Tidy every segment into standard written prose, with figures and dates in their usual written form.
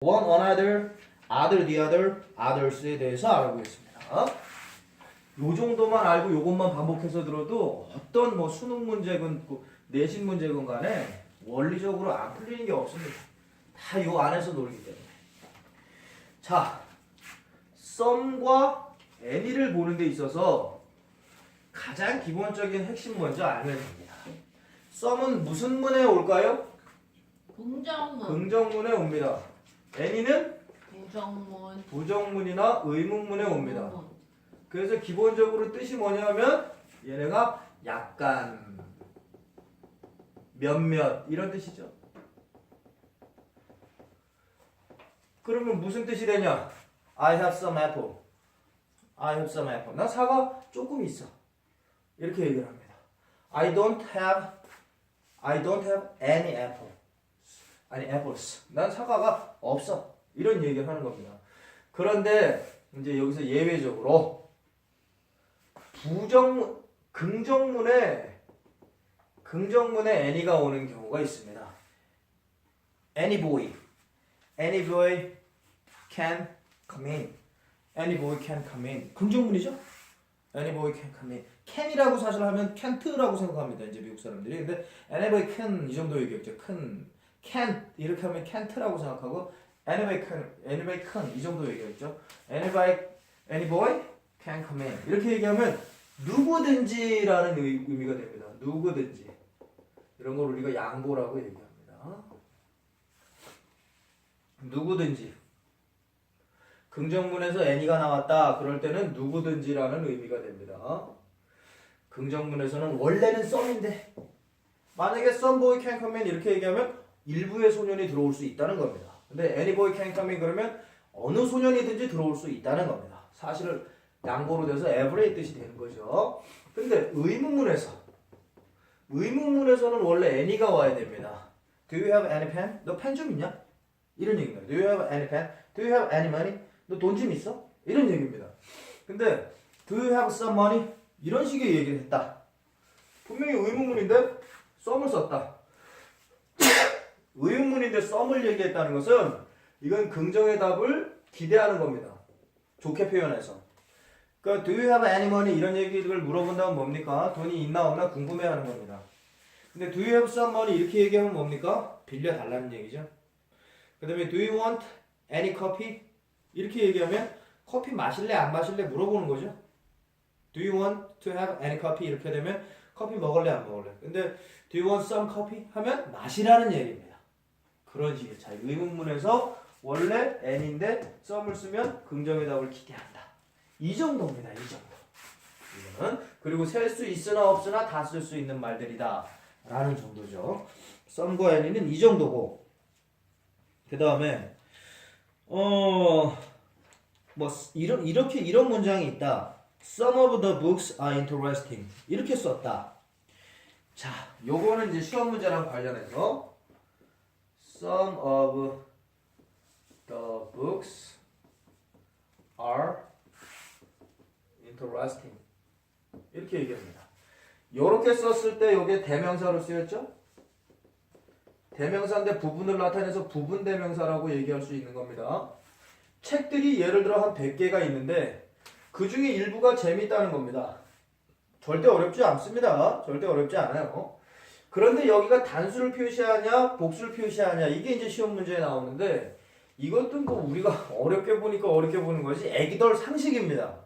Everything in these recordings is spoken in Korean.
one, another, other, the other, others에 대해서 알아보겠습니다. 요 정도만 알고 요것만 반복해서 들어도 어떤 뭐 수능 문제건 내신 문제건 간에 원리적으로 안 풀리는 게 없습니다. 다 요 안에서 놀기 때문에. 자, 썸과 any를 보는 데 있어서 가장 기본적인 핵심 먼저 알면 됩니다. 썸은 무슨 문에 올까요? 긍정문. 긍정문에 옵니다. any는 부정문. 부정문이나 의문문에 옵니다. 의문문. 그래서 기본적으로 뜻이 뭐냐면 얘네가 약간, 몇몇 이런 뜻이죠. 그러면 무슨 뜻이 되냐? I have some apple. I have some apple. 나 사과 조금 있어. 이렇게 얘기를 합니다. I don't have any apple. 아니 apples. 난 사과가 없어. 이런 얘기를 하는 겁니다. 그런데 이제 여기서 예외적으로 긍정문에 any가 오는 경우가 있습니다. Any boy can come in. Any boy can come in. 긍정문이죠? Any boy can come in. can이라고 사실 하면 can't라고 생각합니다. 이제 미국 사람들이. 근데 any boy can 이 정도 얘기했죠. can't 이렇게 하면 can't라고 생각하고 any boy can 이 정도 얘기했죠. any boy can come in. 이렇게 얘기하면 누구든지라는 의미가 됩니다. 누구든지. 이런 걸 우리가 양보라고 얘기합니다. 누구든지. 긍정문에서 any가 나왔다. 그럴 때는 누구든지라는 의미가 됩니다. 긍정문에서는 원래는 썸인데 만약에 some boy can come in 이렇게 얘기하면 일부의 소년이 들어올 수 있다는 겁니다. 근데 any boy can come in 그러면 어느 소년이든지 들어올 수 있다는 겁니다. 사실은 양보로 돼서 every 뜻이 되는 거죠. 근데 의문문에서는 원래 any가 와야 됩니다. Do you have any pen? 너 펜 좀 있냐? 이런 얘기입니다. Do you have any pen? Do you have any money? 너 돈 좀 있어? 이런 얘기입니다. 근데 Do you have some money? 이런 식의 얘기를 했다. 분명히 의문문인데 썸을 썼다. 의문문인데 썸을 얘기했다는 것은 이건 긍정의 답을 기대하는 겁니다. 좋게 표현해서. 그러니까 Do you have any money? 이런 얘기를 물어본다면 뭡니까? 돈이 있나 없나 궁금해하는 겁니다. 근데 Do you have some money? 이렇게 얘기하면 뭡니까? 빌려달라는 얘기죠. 그 다음에 Do you want any coffee? 이렇게 얘기하면 커피 마실래 안 마실래 물어보는 거죠. Do you want to have any coffee? 이렇게 되면 커피 먹을래 안 먹을래. 근데 Do you want some coffee? 하면 마시라는 얘기입니다. 그런 식의 차이. 의문문에서 원래 any인데 some을 쓰면 긍정의 답을 기대한다. 이 정도입니다. 이 정도. 이거는 그리고 셀 수 있으나 없으나 다 쓸 수 있는 말들이다. 라는 정도죠. some과 any는 이 정도고 그 다음에 이런 문장이 있다. Some of the books are interesting. 이렇게 썼다. 자, 요거는 이제 시험 문제랑 관련해서 Some of the books are interesting. 이렇게 얘기합니다. 요렇게 썼을 때 요게 대명사로 쓰였죠? 대명사인데 부분을 나타내서 부분 대명사라고 얘기할 수 있는 겁니다. 책들이 예를 들어 한 100개가 있는데 그 중에 일부가 재미있다는 겁니다. 절대 어렵지 않습니다. 절대 어렵지 않아요. 그런데 여기가 단수를 표시하냐 복수를 표시하냐 이게 이제 시험 문제에 나오는데 이것도 뭐 우리가 어렵게 보니까 어렵게 보는 것이 애기들 상식입니다.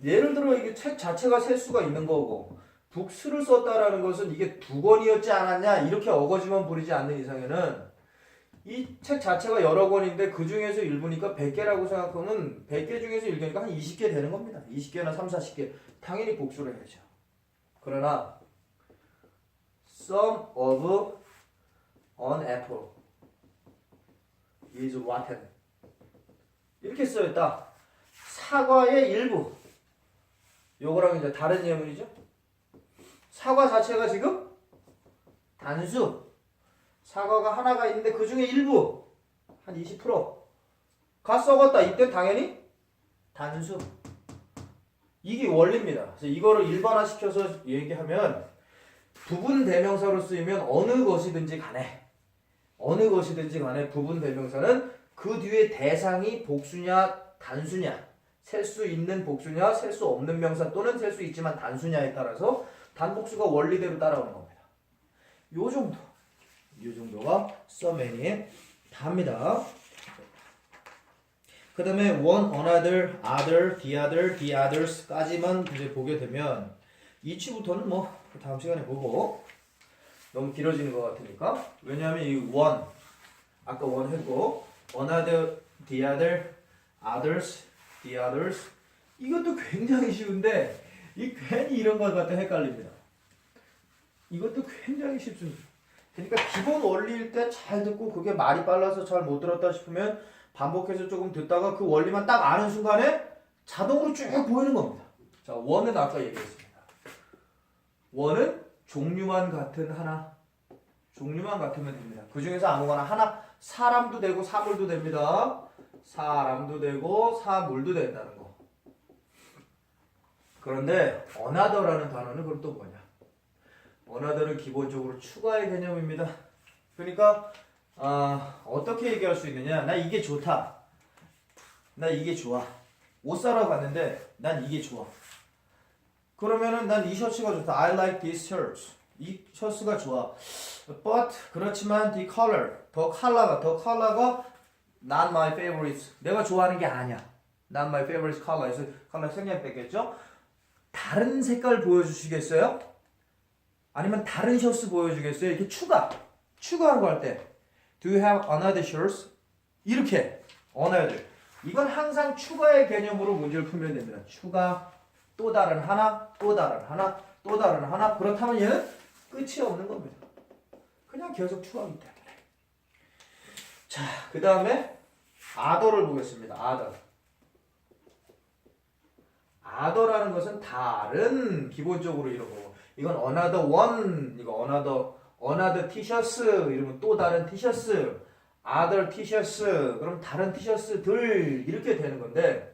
예를 들어 이게 책 자체가 셀 수가 있는 거고 복수를 썼다라는 것은 이게 두 권이었지 않았냐 이렇게 어거지만 부리지 않는 이상에는 이 책 자체가 여러 권인데 그 중에서 일부니까 100개라고 생각하면 100개 중에서 1개니까 한 20개 되는 겁니다. 20개나 3, 40개. 당연히 복수를 해야죠. 그러나 Some of an apple is rotten. 이렇게 써있다. 사과의 일부. 요거랑 이제 다른 예문이죠. 사과 자체가 지금 단수. 사과가 하나가 있는데 그 중에 일부 한 20%가 썩었다. 이때 당연히 단수. 이게 원리입니다. 그래서 이거를 일반화시켜서 얘기하면 부분 대명사로 쓰이면 어느 것이든지 간에 부분 대명사는 그 뒤에 대상이 복수냐 단수냐, 셀 수 있는 복수냐 셀 수 없는 명사 또는 셀 수 있지만 단수냐에 따라서 단복수가 원리대로 따라오는 겁니다. 요 정도가 썸&이 답니다. 그 다음에 one, another, other, the other, the others까지만 이제 보게 되면 이치부터는 뭐 다음 시간에 보고 너무 길어지는 것 같으니까. 왜냐하면 이 one 아까 one 했고 another, the other, others, the others 이것도 굉장히 쉬운데 이 괜히 이런 것 같아 헷갈립니다. 이것도 굉장히 쉽습니다. 그러니까 기본 원리일 때 잘 듣고 그게 말이 빨라서 잘 못 들었다 싶으면 반복해서 조금 듣다가 그 원리만 딱 아는 순간에 자동으로 쭉 보이는 겁니다. 자, 원은 아까 얘기했습니다. 원은 종류만 같은 하나. 종류만 같으면 됩니다. 그 중에서 아무거나 하나. 사람도 되고 사물도 됩니다. 사람도 되고 사물도 된다는 거. 그런데 another라는 단어는 그럼 또 뭐냐? another는 기본적으로 추가의 개념입니다. 그러니까 어떻게 얘기할 수 있느냐? 나 이게 좋다. 나 이게 좋아. 옷 사러 갔는데 난 이게 좋아. 그러면은 난 이 셔츠가 좋다. I like this shirt. 이 셔츠가 좋아. But 그렇지만 the color, 더 컬러가 not my favorite. 내가 좋아하는 게 아니야. Not my favorite color. 컬러 생략 뺐겠죠? 다른 색깔 보여주시겠어요? 아니면 다른 셔츠 보여주겠어요? 이렇게 추가하고 할 때 Do you have another shirt? 이렇게 another. 이건 항상 추가의 개념으로 문제를 풀면 됩니다. 추가, 또 다른 하나, 또 다른 하나, 또 다른 하나. 그렇다면 얘는 끝이 없는 겁니다. 그냥 계속 추가하기 때문에. 자, 그 다음에 other를 보겠습니다. other라는 것은 다른, 기본적으로 이런 거고. 이건 another one, 이거 another 티셔츠, 이러면 또 다른 티셔츠, other 티셔츠, 그럼 다른 티셔츠들 이렇게 되는 건데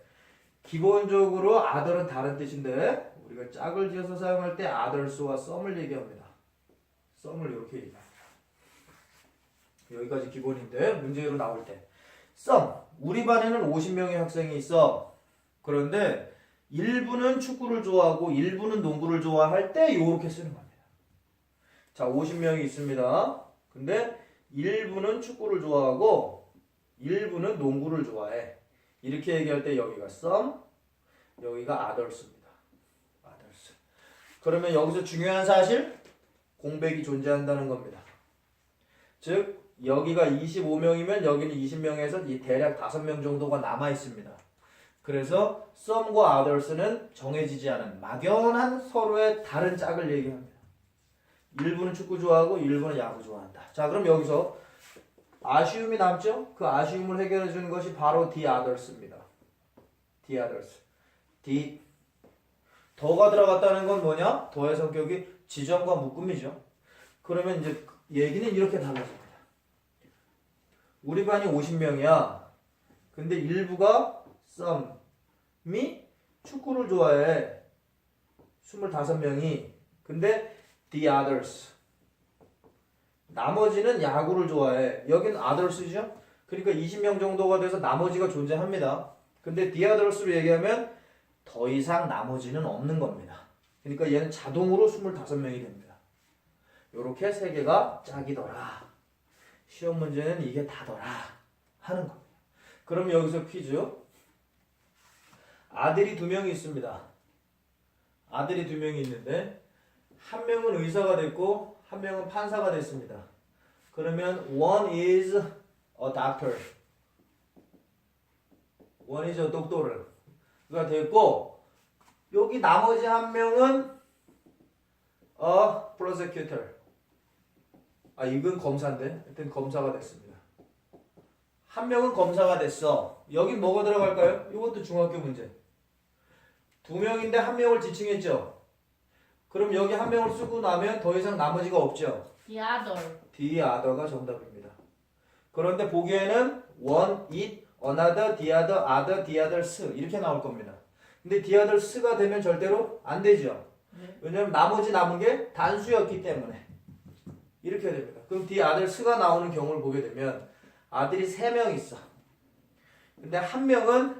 기본적으로 other은 다른 뜻인데 우리가 짝을 지어서 사용할 때 others와 some을 얘기합니다. some을 이렇게 얘기합니다. 여기까지 기본인데 문제로 나올 때 some, 우리 반에는 50명의 학생이 있어. 그런데 일부는 축구를 좋아하고 일부는 농구를 좋아할 때 이렇게 쓰는 겁니다. 자, 50명이 있습니다. 근데 일부는 축구를 좋아하고 일부는 농구를 좋아해. 이렇게 얘기할 때 여기가 some, 여기가 others입니다. others. 그러면 여기서 중요한 사실, 공백이 존재한다는 겁니다. 즉 여기가 25명이면 여기는 20명에서 대략 5명 정도가 남아 있습니다. 그래서 some과 others는 정해지지 않은 막연한 서로의 다른 짝을 얘기합니다. 일부는 축구 좋아하고 일부는 야구 좋아한다. 자, 그럼 여기서 아쉬움이 남죠? 그 아쉬움을 해결해 주는 것이 바로 the others입니다. the others. 더가 들어갔다는 건 뭐냐? 더의 성격이 지정과 묶음이죠. 그러면 이제 얘기는 이렇게 달라집니다. 우리 반이 50명이야. 근데 일부가 some이 축구를 좋아해. 25명이. 근데 the others. 나머지는 야구를 좋아해. 여긴 others죠? 그러니까 20명 정도가 돼서 나머지가 존재합니다. 근데 the others로 얘기하면 더 이상 나머지는 없는 겁니다. 그러니까 얘는 자동으로 25명이 됩니다. 요렇게 세 개가 짝이더라. 시험 문제는 이게 다더라 하는 겁니다. 그럼 여기서 퀴즈. 아들이 2명이 있습니다. 아들이 2명이 있는데 한 명은 의사가 됐고 한 명은 판사가 됐습니다. 그러면 one is a doctor. one is a doctor가 됐고 여기 나머지 한 명은 a prosecutor. 이건 검사인데 하여튼 검사가 됐습니다. 한 명은 검사가 됐어. 여긴 뭐가 들어갈까요? 이것도 중학교 문제. 2명인데 한 명을 지칭했죠. 그럼 여기 한 명을 쓰고 나면 더 이상 나머지가 없죠. the other. the other가 정답입니다. 그런데 보기에는 one, it, another, the other, the others 이렇게 나올 겁니다. 근데 the others가 되면 절대로 안 되죠. 네. 왜냐면 나머지 남은 게 단수였기 때문에 이렇게 됩니다. 그럼 the others가 나오는 경우를 보게 되면 아들이 3명 있어. 근데 한 명은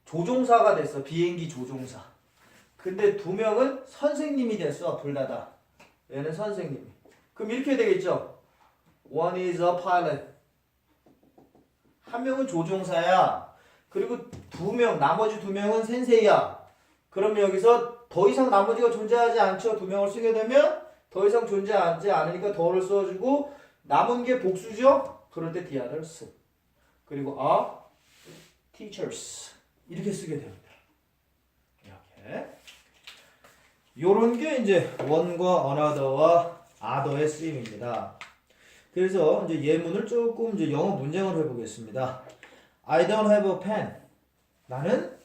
조종사가 됐어. 비행기 조종사. 근데 두 명은 선생님이 됐어. 둘 다다. 얘는 선생님이. 그럼 이렇게 되겠죠. One is a pilot. 한 명은 조종사야. 그리고 나머지 두 명은 센세이야. 그럼 여기서 더 이상 나머지가 존재하지 않죠. 두 명을 쓰게 되면 더 이상 존재하지 않으니까 더를 써주고 남은 게 복수죠. 그럴 때 the others. 그리고 are teachers. 이렇게 쓰게 됩니다. 이렇게. 요런 게 이제 one과 another와 other의 쓰임입니다. 그래서 이제 예문을 조금 이제 영어 문장을 해보겠습니다. I don't have a pen. 나는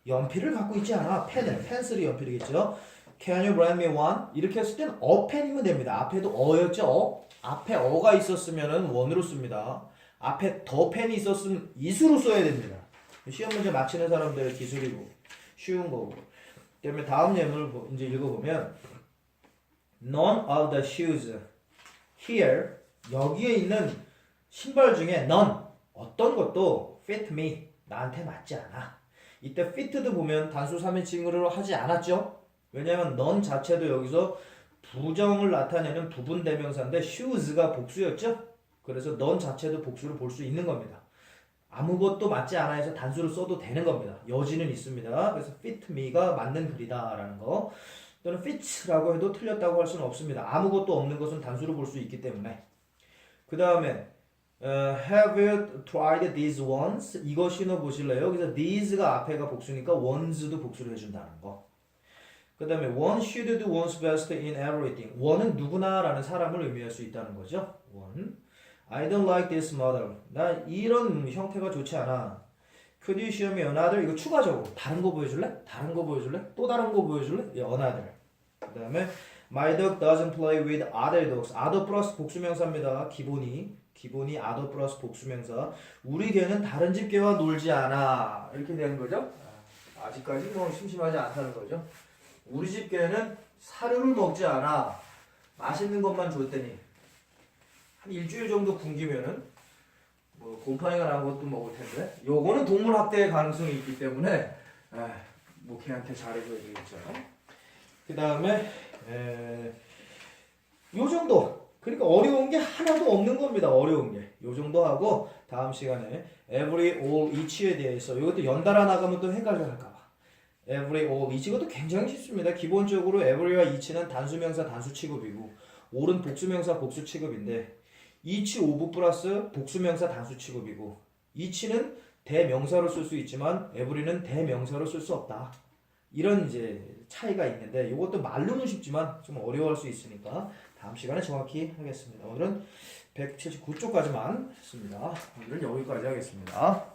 연필을 갖고 있지 않아. 펜슬이 연필이겠죠. Can you bring me one? 이렇게 했을 때는 a pen이면 됩니다. 앞에도 어였죠. 앞에 어가 있었으면은 원으로 씁니다. 앞에 더 펜이 있었으면 is로 써야 됩니다. 시험 문제 맞히는 사람들의 기술이고 쉬운 거고. 그다음에 다음 예문을 이제 읽어보면 None of the shoes here 여기에 있는 신발 중에 none 어떤 것도 fit me 나한테 맞지 않아. 이때 fit도 보면 단수 3인칭으로 하지 않았죠. 왜냐하면 none 자체도 여기서 부정을 나타내는 부분 대명사인데 shoes가 복수였죠. 그래서 none 자체도 복수를 볼 수 있는 겁니다. 아무것도 맞지 않아 해서 단수를 써도 되는 겁니다. 여지는 있습니다. 그래서 fit me가 맞는 글이다 라는 거. 또는 fit라고 해도 틀렸다고 할 수는 없습니다. 아무것도 없는 것은 단수로 볼 수 있기 때문에. 그 다음에 have you tried these ones? 이거 신어 보실래요? 그래서 these가 앞에가 복수니까 ones도 복수를 해준다는 거. 그 다음에 one should do one's best in everything. one은 누구나 라는 사람을 의미할 수 있다는 거죠. one. I don't like this model. 나 이런 형태가 좋지 않아. Could you show me another? 이거 추가적으로 다른 거 보여줄래? 다른 거 보여줄래? 또 다른 거 보여줄래? 예, another. 그 다음에 My dog doesn't play with other dogs. other 플러스 복수명사입니다. 기본이 other 플러스 복수명사. 우리 개는 다른 집 개와 놀지 않아. 이렇게 되는 거죠. 아직까지 뭐 심심하지 않다는 거죠. 우리 집 개는 사료를 먹지 않아. 맛있는 것만 줬더니 한 일주일 정도 굶기면은 뭐 곰팡이가 난 것도 먹을 텐데 요거는 동물 학대의 가능성이 있기 때문에 뭐 걔한테 잘해줘야 되겠죠. 그 다음에 요 정도. 그러니까 어려운 게 하나도 없는 겁니다. 어려운 게. 요 정도 하고 다음 시간에 every, all, each에 대해서 이것도 연달아 나가면 또 헷갈려 할까봐. every, all, each 이것도 굉장히 쉽습니다. 기본적으로 every와 each는 단수명사 단수 취급이고 all은 복수명사 복수 취급인데 each 오브 플러스 복수명사 단수 취급이고 each는 대명사로 쓸 수 있지만 every는 대명사로 쓸 수 없다. 이런 이제 차이가 있는데 이것도 말로는 쉽지만 좀 어려워할 수 있으니까 다음 시간에 정확히 하겠습니다. 오늘은 179쪽까지만 했습니다. 오늘은 여기까지 하겠습니다.